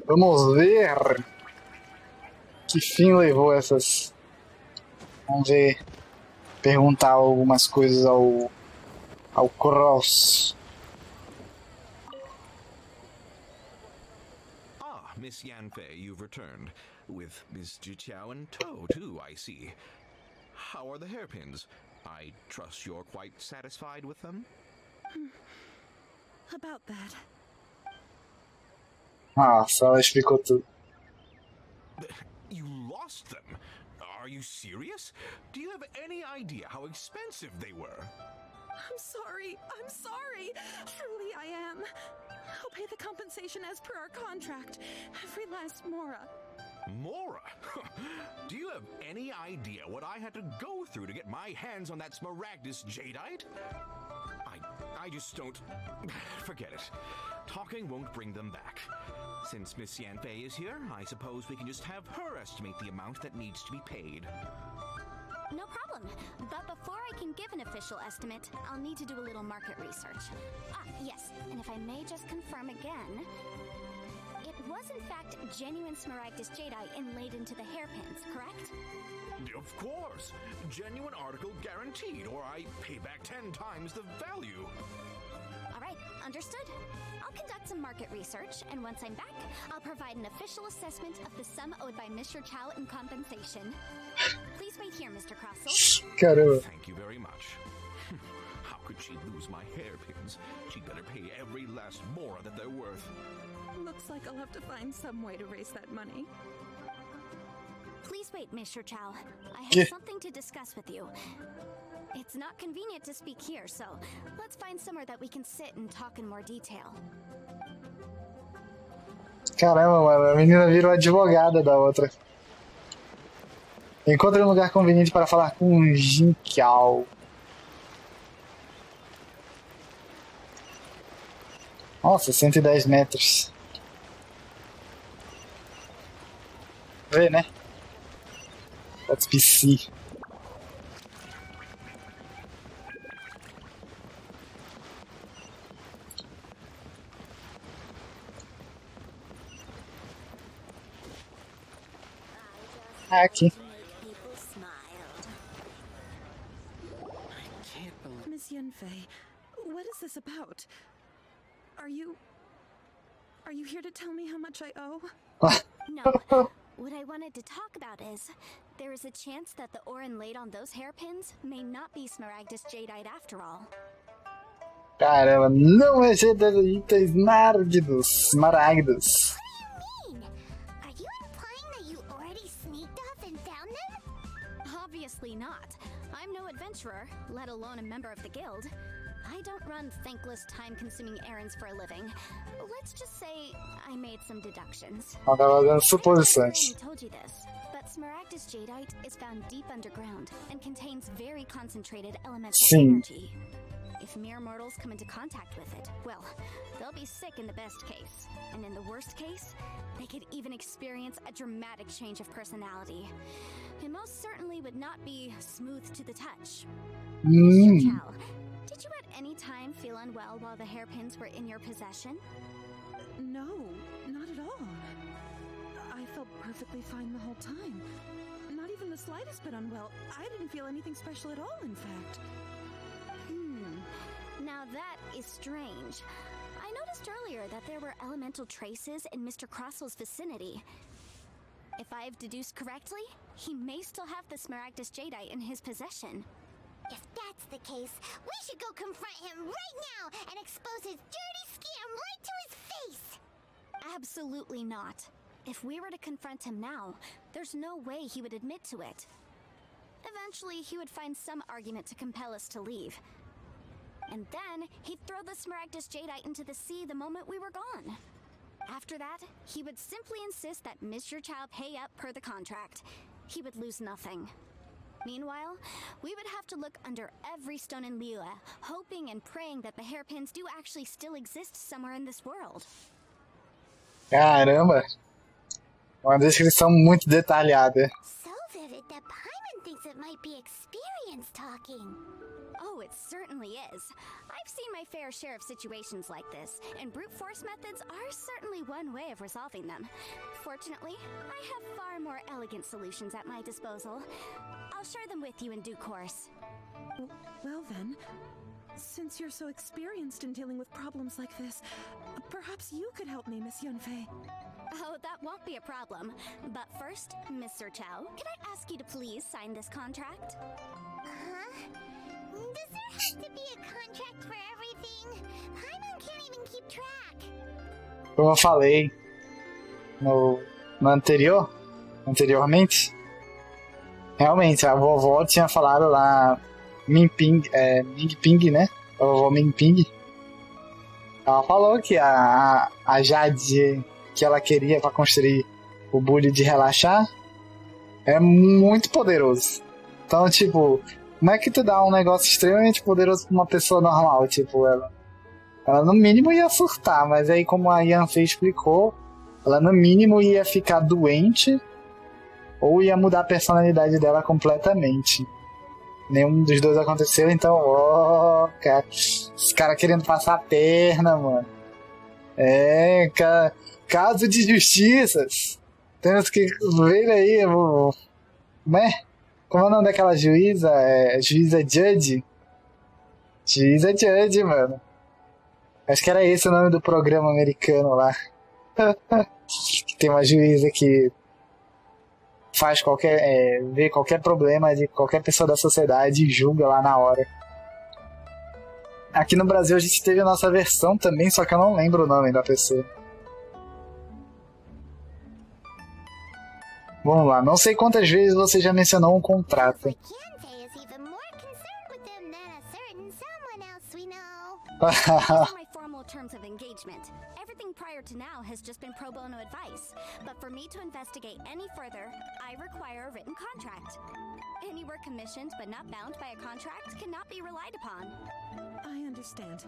Vamos ver que fim levou essas. Vamos ver. Perguntar algumas coisas ao Cross. Ah, Miss Yanfei, you've returned. With Miss Jiqiao in tow, too, I see. How are the hairpins? I trust you're quite satisfied with them? About that. Nossa, ela explicou tudo. You lost them? Are you serious? Do you have any idea how expensive they were? I'm sorry. I'm sorry. Truly I am. I'll pay the compensation as per our contract. Every last mora. Mora? Do you have any idea what I had to go through to get my hands on that smaragdus jadeite? I just don't... Forget it. Talking won't bring them back. Since Miss Yanfei is here, I suppose we can just have her estimate the amount that needs to be paid. No problem. But before I can give an official estimate, I'll need to do a little market research. Ah, yes. And if I may just confirm again... It was in fact genuine smaragdus jadeite inlaid into the hairpins, correct? Of course. Genuine article guaranteed, or I pay back 10 times the value. All right, understood. I'll conduct some market research, and once I'm back, I'll provide an official assessment of the sum owed by Mr. Chow in compensation. Please wait here, Mr. Crossell. Caramba. Thank you very much. How could she lose my hairpins? She'd better pay every last mora that they're worth. Looks like I'll have to find some way to raise that money. Please wait, Mr. Chow. I Yeah. have something to discuss with you. It's not convenient to speak here, so let's find somewhere that we can sit and talk in more detail. Caramba, mano, a menina virou advogada da outra. Encontre um lugar conveniente para falar com Jinkiao. Nossa, 110 metros. Vê, né? Let's be see. Aqui. Miss Yanfei, what is this about? Are you here to tell me how much I owe? No. What I wanted to talk about is, there is a chance that the ore inlaid on those hairpins may not be smaragdus jadeite after all. Caramba, não é jadeite esmaragdos. Esmaragdos. What do you mean? Are you implying that you already sneaked off and found them? Obviously not. I'm no adventurer, let alone a member of the guild. I don't run thankless, time-consuming errands for a living. Let's just say I made some deductions. Ela tá fazendo I suposições. told you this, but smaragdus jadeite is found deep underground and contains very concentrated elemental Sim. energy. If mere mortals come into contact with it, well, they'll be sick in the best case. And in the worst case, they could even experience a dramatic change of personality. It most certainly would not be smooth to the touch. Mr. Chow, did you at any time feel unwell while the hairpins were in your possession? No, not at all. I felt perfectly fine the whole time. Not even the slightest bit unwell. I didn't feel anything special at all, in fact. Now that is strange. I noticed earlier that there were elemental traces in Mr. Crossell's vicinity. If I've deduced correctly, he may still have the smaragdus jadeite in his possession. If that's the case, we should go confront him right now and expose his dirty scam right to his face! Absolutely not. If we were to confront him now, there's no way he would admit to it. Eventually, he would find some argument to compel us to leave. And then, he'd throw the smaragdus jadeite into the sea the moment we were gone. After that, he would simply insist that Mr. Chow pay up per the contract. He would lose nothing. Meanwhile, we would have to look under every stone in Liyue, hoping and praying that the hairpins do actually still exist somewhere in this world. Caramba! Uma descrição muito detalhada. So vivid that Paimon thinks of it might be experience talking. Oh, it certainly is. I've seen my fair share of situations like this, and brute force methods are certainly one way of resolving them. Fortunately, I have far more elegant solutions at my disposal. I'll share them with you in due course. Well then, since you're so experienced in dealing with problems like this, perhaps you could help me, Miss Yanfei. Oh, that won't be a problem. But first, Mr. Chow, can I ask you to please sign this contract? Huh? Does there have to be a contract for everything? Paimon can't even keep track. Como eu falei no anteriormente, realmente a vovó tinha falado lá, Ming Ping, né? A vovó Ming Ping. Ela falou que a Jade que ela queria para construir o Bule de relaxar é muito poderoso. Então, tipo, como é que tu dá um negócio extremamente poderoso pra uma pessoa normal? Tipo, ela no mínimo ia surtar, mas aí como a Yanfei explicou, ela no mínimo ia ficar doente ou ia mudar a personalidade dela completamente. Nenhum dos dois aconteceu, então, cara, os caras querendo passar a perna, mano. Caso de justiças. Temos que ver aí, né? Como é o nome daquela juíza? Juíza Jade? Juíza Jade, mano. Acho que era esse o nome do programa americano lá. Tem uma juíza que faz vê qualquer problema de qualquer pessoa da sociedade e julga lá na hora. Aqui no Brasil a gente teve a nossa versão também, só que eu não lembro o nome da pessoa. Vamos lá, não sei quantas vezes você já mencionou um contrato. Yanfei is even more concerned with them than a certain someone else we know. These are my formal terms of engagement. Everything prior to now has just been pro bono advice. But for me to investigate any further, I require a written contract. Any work commissioned but not bound by a contract cannot be relied upon. I understand.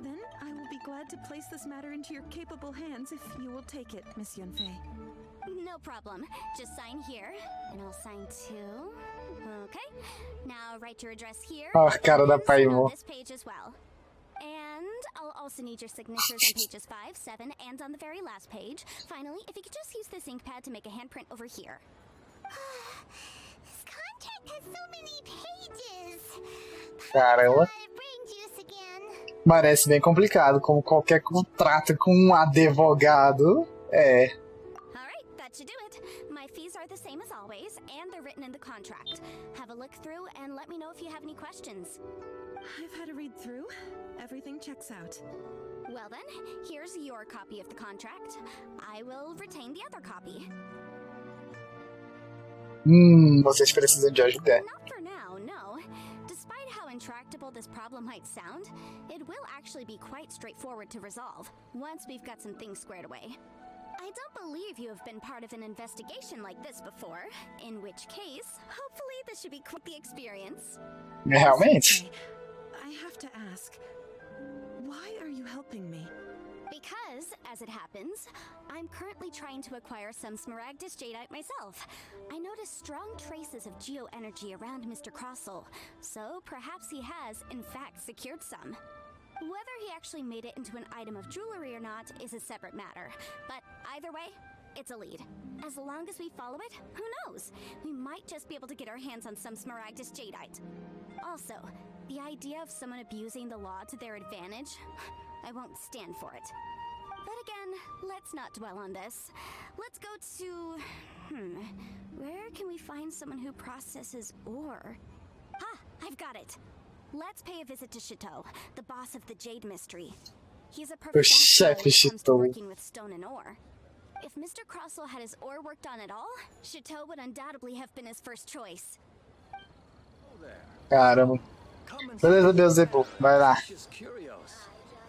Then I will be glad to place this matter into your capable hands if you will take it, Miss Yanfei. No problem. Just sign here, and I'll sign too. Okay. Now write your address here. Cara da and sign Paimon. on this page as well. And I'll also need your signatures on pages 5, 7, and on the very last page. Finally, if you could just use this ink pad to make a handprint over here. This contract has so many pages. Caramba. Brain juice again. Parece bem complicado, como qualquer contrato com um advogado. Alright, that should do it. My fees are the same as always, and they're written in the contract. Have a look through and let me know if you have any questions. I've had a read through. Everything checks out. Well then, here's your copy of the contract. I will retain the other copy. Vocês precisam de ajuda. Not for now, no. Despite how intractable this problem might sound, it will actually be quite straightforward to resolve, once we've got some things squared away. I don't believe you have been part of an investigation like this before, in which case, hopefully this should be quite the experience. Realmente? I have to ask, why are you helping me? Because, as it happens, I'm currently trying to acquire some Smaragdus Jadeite myself. I noticed strong traces of geo-energy around Mr. Crossel, so perhaps he has, in fact, secured some. Whether he actually made it into an item of jewelry or not is a separate matter, but either way, it's a lead. As long as we follow it, who knows? We might just be able to get our hands on some Smaragdus Jadeite. Also, the idea of someone abusing the law to their advantage, I won't stand for it. But again, let's not dwell on this. Let's go to... where can we find someone who processes ore? I've got it. Let's pay a visit to Chateau, the boss of the Jade mystery. He's a perfect expert when it comes to working with stone and ore. If Mr. Crossel had his ore worked on at all, Chateau would undoubtedly have been his first choice. Caramba. Beleza, Beelzebub, vai lá.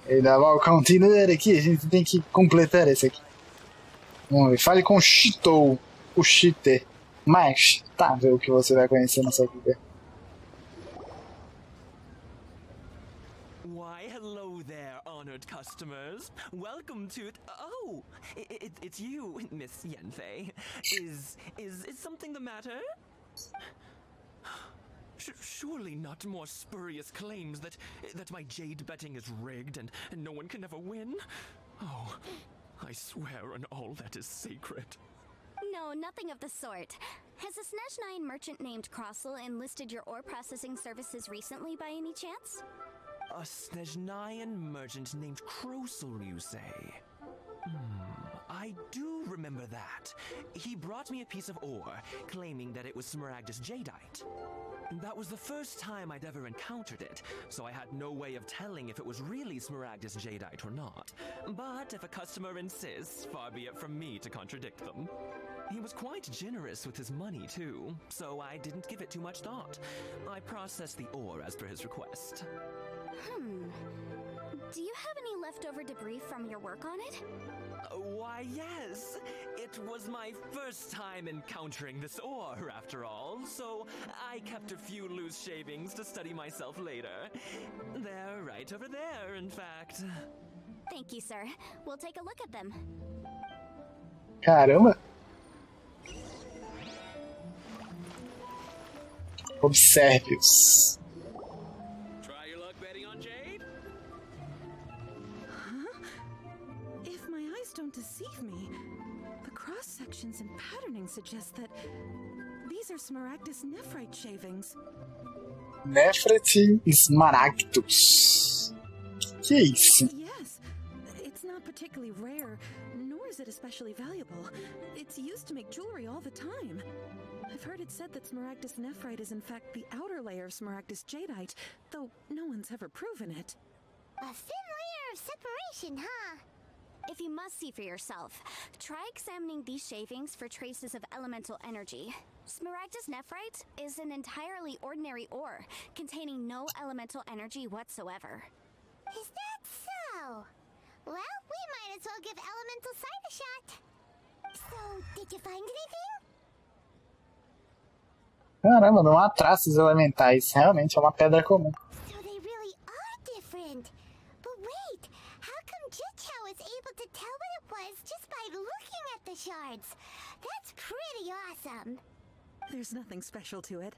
Ainda vai continuar aqui, a gente tem que completar esse aqui. Vamos ver, fale com o Chateau, o cheater. Mas, tá, ver o que você vai conhecer nessa vida. Hello there, honored customers. Welcome to... Oh, it's you, Miss Yanfei. Is something the matter? Surely not more spurious claims that my jade betting is rigged and no one can ever win? Oh, I swear on all that is sacred. No, nothing of the sort. Has a Snezhnine merchant named Crossel enlisted your ore processing services recently by any chance? A Snezhnine merchant named Crossel, you say? I do remember that. He brought me a piece of ore, claiming that it was Smaragdus Jadeite. That was the first time I'd ever encountered it, so I had no way of telling if it was really Smaragdus Jadeite or not. But if a customer insists, far be it from me to contradict them. He was quite generous with his money, too, so I didn't give it too much thought. I processed the ore as per his request. Do you have any leftover debris from your work on it? Why, yes. It was my first time encountering this ore, after all, so I kept a few loose shavings to study myself later. They're right over there, in fact. Thank you, sir. We'll take a look at them. Caramba! Observe-os. Try your luck betting on Jade? Huh? If my eyes don't deceive me, the cross-sections and patterning suggest that these are Smaragdus nephrite shavings. Nephrite Smaragdus. Que é isso? Yes, it's not particularly rare, nor is it especially valuable. It's used to make jewelry all the time. I've heard it said that Smaragdus nephrite is in fact the outer layer of Smaragdus jadeite, though no one's ever proven it. A thin layer of separation, huh? If you must see for yourself, try examining these shavings for traces of elemental energy. Smaragdus nephrite is an entirely ordinary ore, containing no elemental energy whatsoever. Is that so? Well, we might as well give elemental sight a shot. So, did you find anything? Caramba, não há traços elementais. Realmente é uma pedra comum. So they really are different. But wait, how come Jichao was able to tell what it was just by looking at the shards? That's pretty awesome. There's nothing special to it.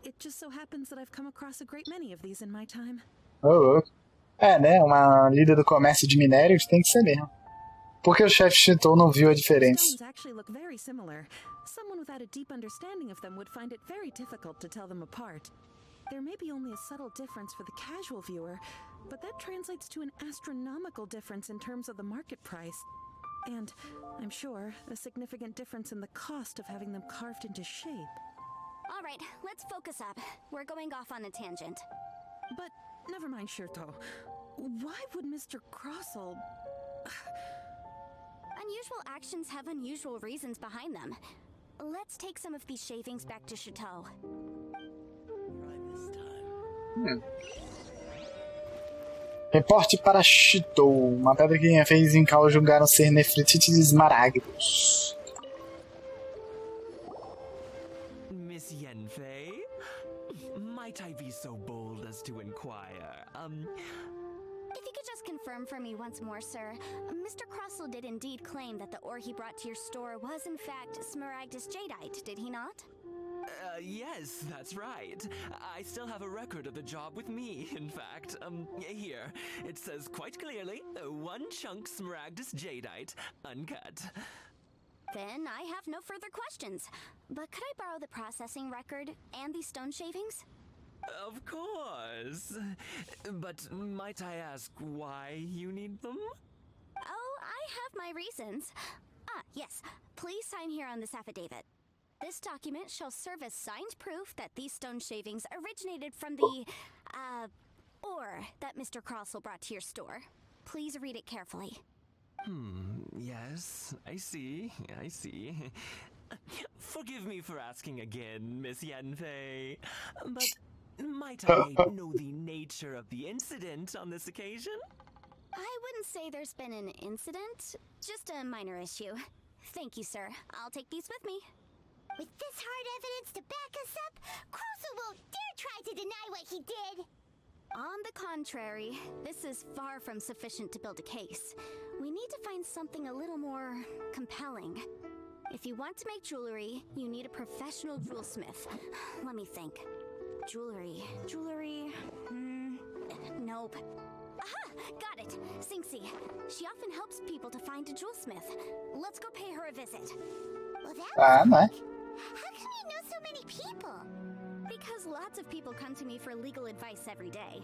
It just so happens that I've come across a great many of these in my time. Oh, é, né? Uma líder do comércio de minérios tem que ser mesmo. Por que o chefe Chito não viu a diferença? Stones actually look very similar. Someone without a deep understanding of them would find it very difficult to tell them apart. There may be only a subtle difference for the casual viewer, but that translates to an astronomical difference in terms of the market price. And, I'm sure, a significant difference in the cost of having them carved into shape. All right, let's focus up. We're going off on a tangent. But, never mind, Shirto. Why would Mr. Crossel... Unusual actions have unusual reasons behind them. Let's take some of these shavings back to Chateau. Reporte para Chito. Uma pedra que Yanfei e Cal julgaram ser nefritites esmaragdos. Miss Yanfei? Might I be so bold as to inquire, If you could just confirm for me once more, sir. Mr. Crossel did indeed claim that the ore he brought to your store was in fact Smaragdus Jadeite, did he not? Yes, that's right. I still have a record of the job with me, in fact. Here. It says quite clearly, 1 chunk Smaragdus Jadeite, uncut. Then I have no further questions. But could I borrow the processing record and these stone shavings? Of course. But might I ask why you need them? Oh, I have my reasons. Ah, yes. Please sign here on this affidavit. This document shall serve as signed proof that these stone shavings originated from the, ore that Mr. Crossel brought to your store. Please read it carefully. Yes, I see. Forgive me for asking again, Miss Yanfei, but might I know the nature of the incident on this occasion? I wouldn't say there's been an incident, just a minor issue. Thank you, sir. I'll take these with me. With this hard evidence to back us up, Crossel won't dare try to deny what he did. On the contrary, this is far from sufficient to build a case. We need to find something a little more compelling. If you want to make jewelry, you need a professional jewelsmith. Let me think. Jewelry. Nope. Aha! Got it! Sinxie. She often helps people to find a jewelsmith. Let's go pay her a visit. Well, that Ah, né? How come you know so many people? Because lots of people come to me for legal advice every day.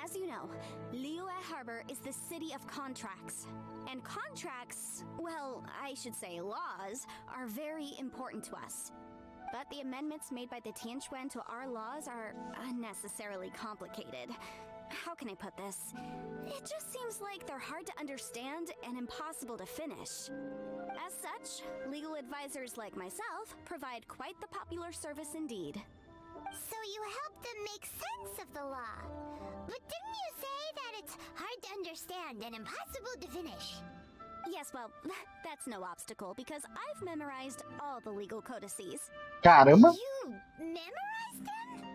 As you know, Liyue Harbor is the city of contracts. And contracts, well, I should say laws, are very important to us. But the amendments made by the Tianquan to our laws are unnecessarily complicated. How can I put this? It just seems like they're hard to understand and impossible to finish. As such, legal advisors like myself provide quite the popular service indeed. So you help them make sense of the law. But didn't you say that it's hard to understand and impossible to finish? Yes, well, that's no obstacle because I've memorized all the legal codices. Caramba! You memorized them?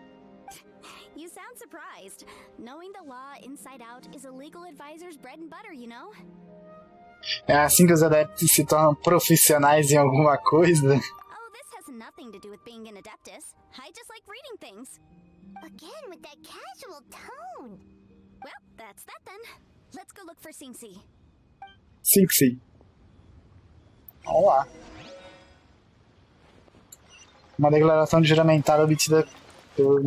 You sound surprised. Knowing the law inside out is a legal advisor's bread and butter, you know? É assim que os adeptos se tornam profissionais em alguma coisa. Oh, this has nothing to do with being an adeptus. I just like reading things. Again with that casual tone. Well, that's that then. Let's go look for Sinxie. Sim. Vamos lá. Uma declaração de juramentário obtida pelo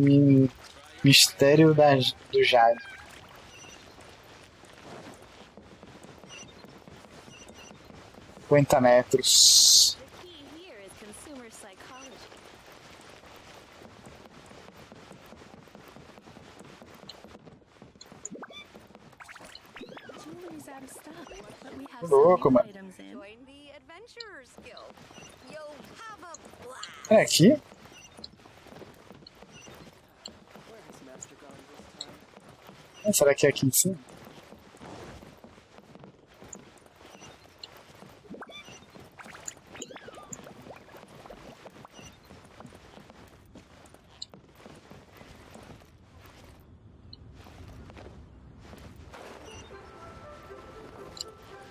mistério do Jade. 50 metros. The key here is consumer psychology. Jewelry's out of stock, but we have Louco, some new mano. items in. Join the Adventurers Guild. You'll have a blast. É aqui? Será que é aqui em cima?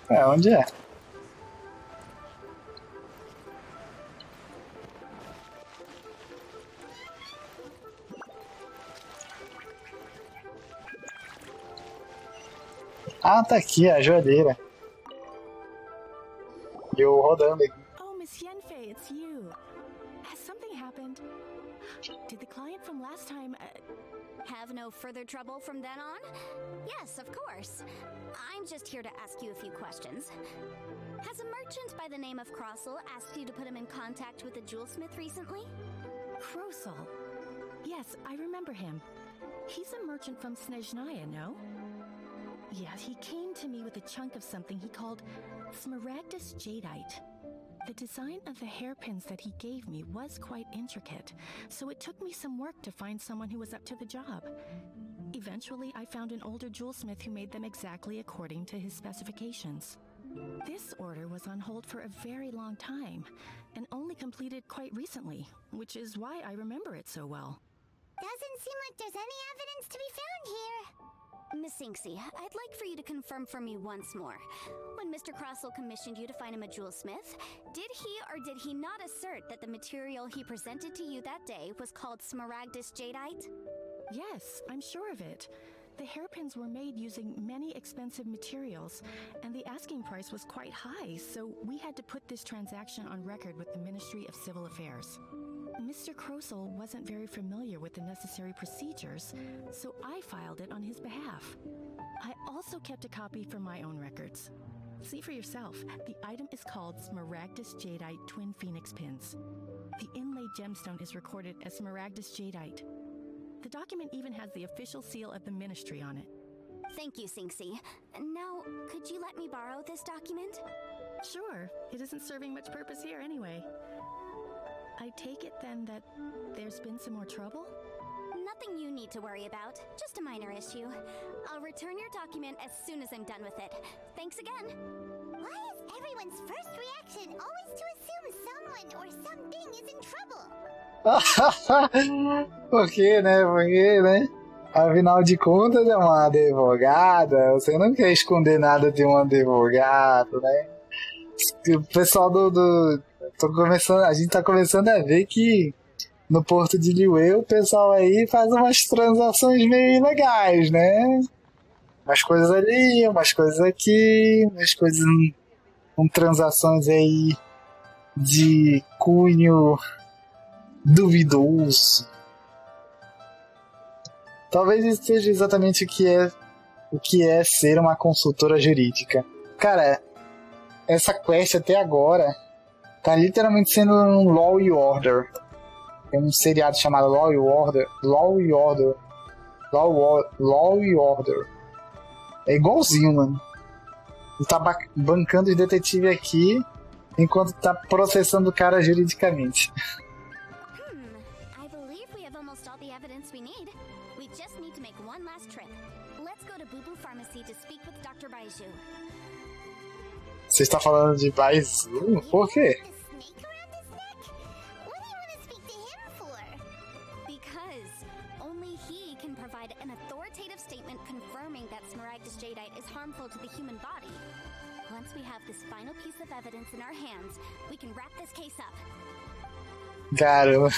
É, onde é? Ah, tá aqui, a joalheira. E eu rodando aqui. Oh, Miss Yanfei, it's you. Has something happened? Did the client from last time... Have no further trouble from then on? Yes, of course. I'm just here to ask you a few questions. Has a merchant by the name of Crossel asked you to put him in contact with a jewelsmith recently? Crossel. Yes, I remember him. He's a merchant from Snezhnaya, no? Yes, he came to me with a chunk of something he called Smaragdus Jadeite. The design of the hairpins that he gave me was quite intricate, so it took me some work to find someone who was up to the job. Eventually, I found an older jewelsmith who made them exactly according to his specifications. This order was on hold for a very long time, and only completed quite recently, which is why I remember it so well. Doesn't seem like there's any evidence to be found here. Miss Sinxie, I'd like for you to confirm for me once more. When Mr. Crossel commissioned you to find him a jewelsmith, did he or did he not assert that the material he presented to you that day was called Smaragdus Jadeite? Yes, I'm sure of it. The hairpins were made using many expensive materials, and the asking price was quite high, so we had to put this transaction on record with the Ministry of Civil Affairs. Mr. Crossel wasn't very familiar with the necessary procedures, so I filed it on his behalf. I also kept a copy for my own records. See for yourself, the item is called Smaragdus Jadeite Twin Phoenix Pins. The inlaid gemstone is recorded as Smaragdus Jadeite. The document even has the official seal of the ministry on it. Thank you, Sinxie. Now, could you let me borrow this document? Sure, it isn't serving much purpose here anyway. I take it then that there's been some more trouble? Nothing you need to worry about, just a minor issue. I'll return your document as soon as I'm done with it. Thanks again. Why is everyone's first reaction always to assume someone or something is in trouble? Por quê, né? Porque, né? Afinal de contas, é uma advogada. Você não quer esconder nada de um advogado, né? O pessoal a gente tá começando a ver que no porto de Liyue, o pessoal aí faz umas transações meio legais, né? Umas coisas ali, umas coisas aqui, umas coisas com transações aí de cunho duvidoso. Talvez isso seja exatamente o que é ser uma consultora jurídica. Cara, essa quest até agora tá literalmente sendo um Law and Order. Tem um seriado chamado Law and Order. É igualzinho, mano. Ele tá bancando os detetives aqui enquanto tá processando o cara juridicamente. I believe we have almost all the evidence we need. We just need to make one last trip. Let's go to Bule Pharmacy to speak with Dr. Baiju. Você está falando de Baizu? Por quê? The snake around his neck? What do you want to speak to him for? Because only he can provide an authoritative statement confirming that Smaragdus Jadeite is harmful to the human body. Once we have this final piece of evidence in our hands, we can wrap this case up. Cara,